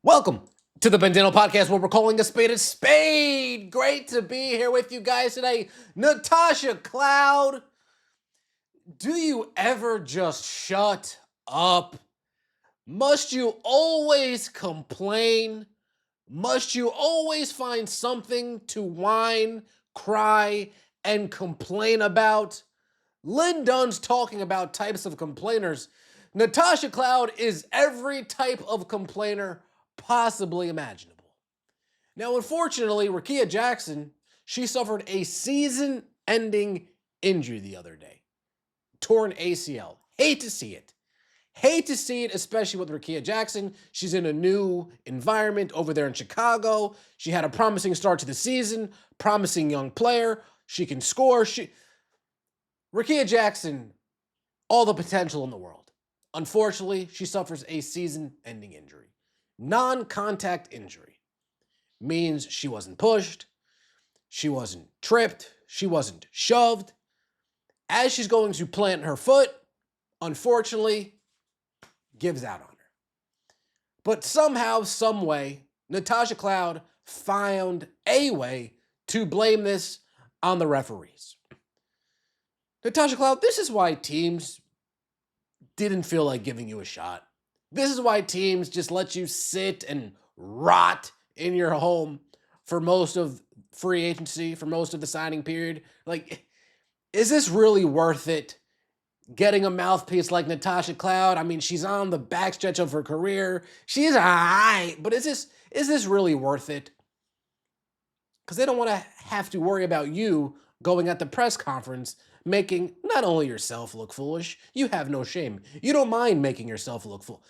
Welcome to the Bandano Podcast, where we're calling a spade a spade. Great to be here with you guys today. Natasha Cloud, do you ever just shut up? Must you always complain? Must you always find something to whine, cry, and complain about? Lynn Dunn's talking about types of complainers. Natasha Cloud is every type of complainer possibly imaginable. Now, unfortunately, Rakia Jackson, she suffered a season-ending injury the other day. Torn ACL. Hate to see it. Hate to see it, especially with Rakia Jackson. She's in a new environment over there in Chicago. She had a promising start to the season, promising young player. She can score. Rakia Jackson, all the potential in the world. Unfortunately, she suffers a season-ending injury. Non-contact injury means she wasn't pushed, she wasn't tripped, she wasn't shoved. As she's going to plant her foot, unfortunately, gives out on her. But somehow, some way, Natasha Cloud found a way to blame this on the referees. Natasha Cloud, this is why teams didn't feel like giving you a shot. This is why teams just let you sit and rot in your home for most of free agency, for most of the signing period. Like, is this really worth it? Getting a mouthpiece like Natasha Cloud? I mean, she's on the backstretch of her career. She's all right, but is this really worth it? Because they don't want to have to worry about you going at the press conference making not only yourself look foolish, you have no shame. You don't mind making yourself look foolish,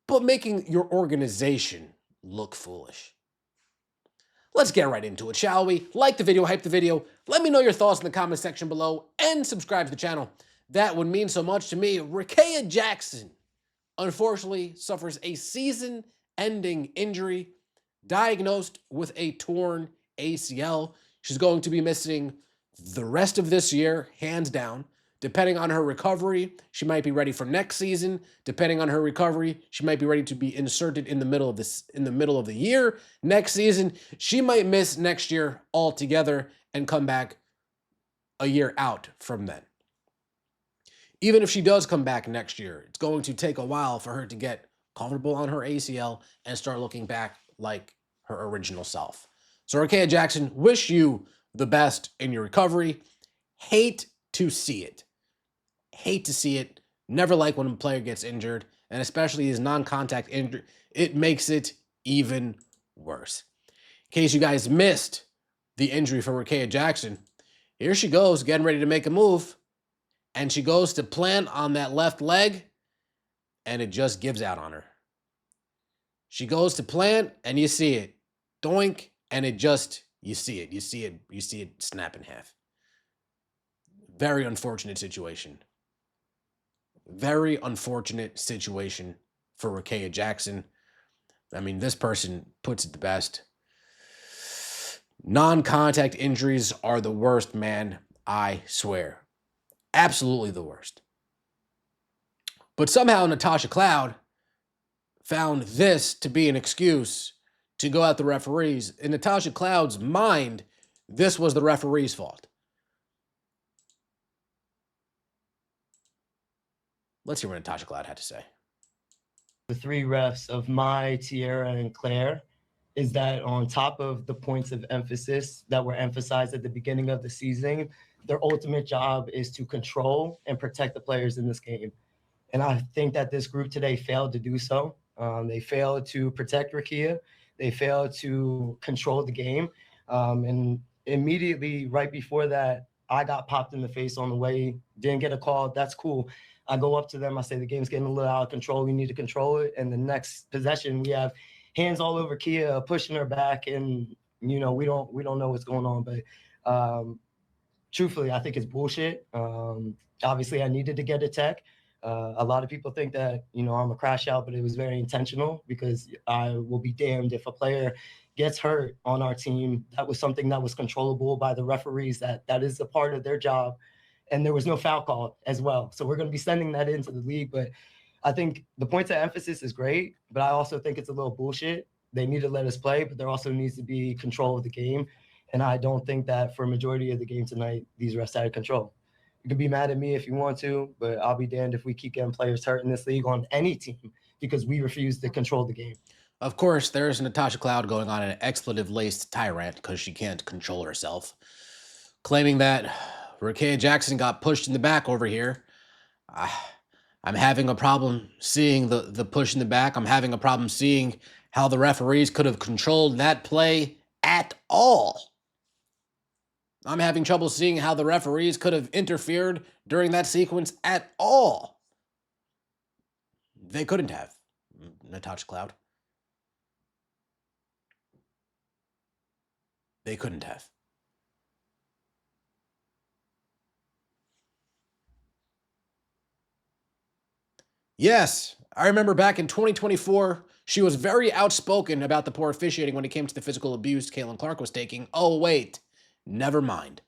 but making your organization look foolish. Let's get right into it, shall we? Like the video, hype the video. Let me know your thoughts in the comment section below and subscribe to the channel. That would mean so much to me. Rakia Jackson, unfortunately, suffers a season-ending injury, diagnosed with a torn ACL. She's going to be missing the rest of this year, hands down. Depending on her recovery, she might be ready for next season. Depending on her recovery, she might be ready to be inserted in the middle of the year. Next season, she might miss next year altogether and come back a year out from then. Even if she does come back next year, it's going to take a while for her to get comfortable on her ACL and start looking back like her original self. So Rakia Jackson, wish you the best in your recovery. Hate to see it. Hate to see it. Never like when a player gets injured, and especially his non-contact injury. It makes it even worse. In case you guys missed the injury for Rakia Jackson, here she goes, getting ready to make a move, and she goes to plant on that left leg, and it just gives out on her. She goes to plant, and you see it. Doink, and it just, you see it snap in half. Very unfortunate situation. Very unfortunate situation for Rakia Jackson. I mean, this person puts it the best. Non-contact injuries are the worst, man. I swear. Absolutely the worst. But somehow Natasha Cloud found this to be an excuse to go at the referees. In Natasha Cloud's mind, this was the referee's fault. Let's hear what Natasha Cloud had to say. The three refs of Mai, Tierra, and Claire is that on top of the points of emphasis that were emphasized at the beginning of the season, their ultimate job is to control and protect the players in this game. And I think that this group today failed to do so. They failed to protect Rickea. They failed to control the game. And immediately right before that, I got popped in the face on the way, didn't get a call. That's cool. I go up to them. I say, the game's getting a little out of control. We need to control it. And the next possession, we have hands all over Kia, pushing her back. And, you know, we don't know what's going on. But truthfully, I think it's bullshit. Obviously, I needed to get a tech. A lot of people think that, you know, I'm a crash out, but it was very intentional because I will be damned if a player gets hurt on our team. That was something that was controllable by the referees. That is a part of their job. And there was no foul call as well. So we're going to be sending that into the league. But I think the points of emphasis is great, but I also think it's a little bullshit They need to let us play, but there also needs to be control of the game. And I don't think that for a majority of the game tonight, these refs had control. You can be mad at me if you want to, but I'll be damned if we keep getting players hurt in this league on any team because we refuse to control the game. Of course, there's Natasha Cloud going on an expletive-laced tirade because she can't control herself, claiming that Rakia Jackson got pushed in the back over here. I'm having a problem seeing the push in the back. I'm having a problem seeing how the referees could have controlled that play at all. I'm having trouble seeing how the referees could have interfered during that sequence at all. They couldn't have, Natasha Cloud. They couldn't have. Yes, I remember back in 2024, she was very outspoken about the poor officiating when it came to the physical abuse Caitlin Clark was taking. Oh, wait, never mind.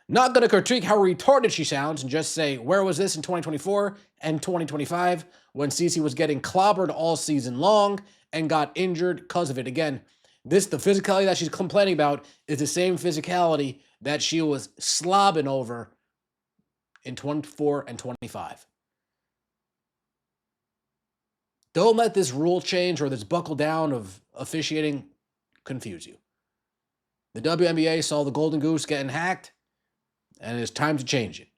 Not going to critique how retarded she sounds and just say, where was this in 2024 and 2025 when Cece was getting clobbered all season long and got injured because of it? Again, the physicality that she's complaining about is the same physicality that she was slobbing over in 24 and 25. Don't let this rule change or this buckle down of officiating confuse you. The WNBA saw the Golden Goose getting hacked, and it's time to change it.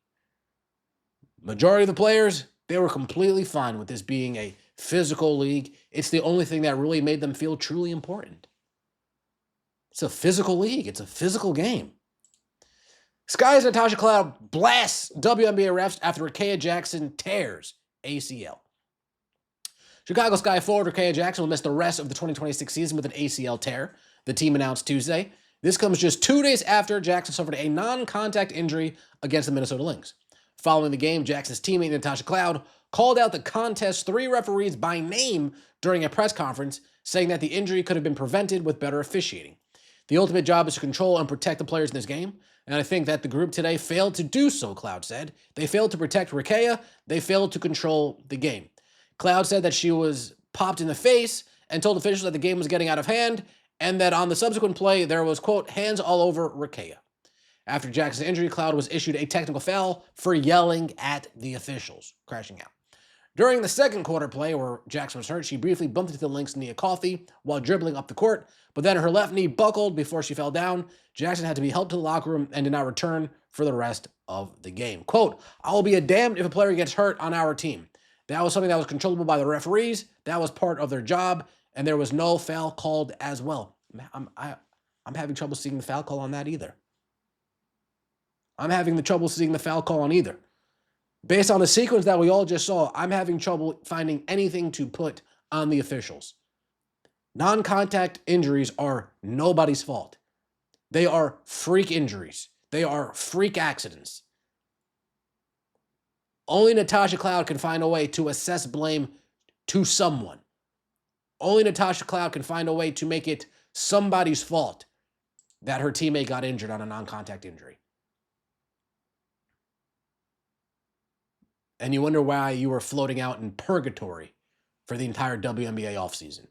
Majority of the players, they were completely fine with this being a physical league. It's the only thing that really made them feel truly important. It's a physical league. It's a physical game. Sky's Natasha Cloud blasts WNBA refs after Rakia Jackson tears ACL. Chicago Sky forward Rakia Jackson will miss the rest of the 2026 season with an ACL tear, the team announced Tuesday. This comes just 2 days after Jackson suffered a non-contact injury against the Minnesota Lynx. Following the game, Jackson's teammate Natasha Cloud called out the contest's 3 referees by name during a press conference, saying that the injury could have been prevented with better officiating. The ultimate job is to control and protect the players in this game, and I think that the group today failed to do so, Cloud said. They failed to protect Rickea. They failed to control the game. Cloud said that she was popped in the face and told officials that the game was getting out of hand and that on the subsequent play, there was, quote, hands all over Rickea. After Jackson's injury, Cloud was issued a technical foul for yelling at the officials, crashing out. During the second quarter play where Jackson was hurt, she briefly bumped into the Lynx Nia Coffey while dribbling up the court, but then her left knee buckled before she fell down. Jackson had to be helped to the locker room and did not return for the rest of the game. Quote, I will be a damned if a player gets hurt on our team. That was something that was controllable by the referees. That was part of their job, and there was no foul called as well. I'm having trouble seeing the foul call on that either. I'm having the trouble seeing the foul call on either. Based on the sequence that we all just saw, I'm having trouble finding anything to put on the officials. Non-contact injuries are nobody's fault. They are freak injuries. They are freak accidents. Only Natasha Cloud can find a way to assess blame to someone. Only Natasha Cloud can find a way to make it somebody's fault that her teammate got injured on a non-contact injury. And you wonder why you were floating out in purgatory for the entire WNBA offseason.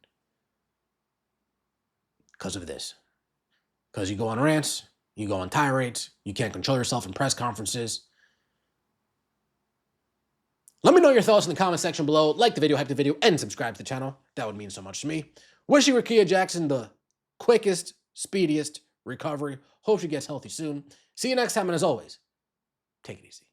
Because of this. Because you go on rants, you go on tirades, you can't control yourself in press conferences. Let me know your thoughts in the comment section below. Like the video, hype the video, and subscribe to the channel. That would mean so much to me. Wishing Rakia Jackson the quickest, speediest recovery. Hope she gets healthy soon. See you next time, and as always, take it easy.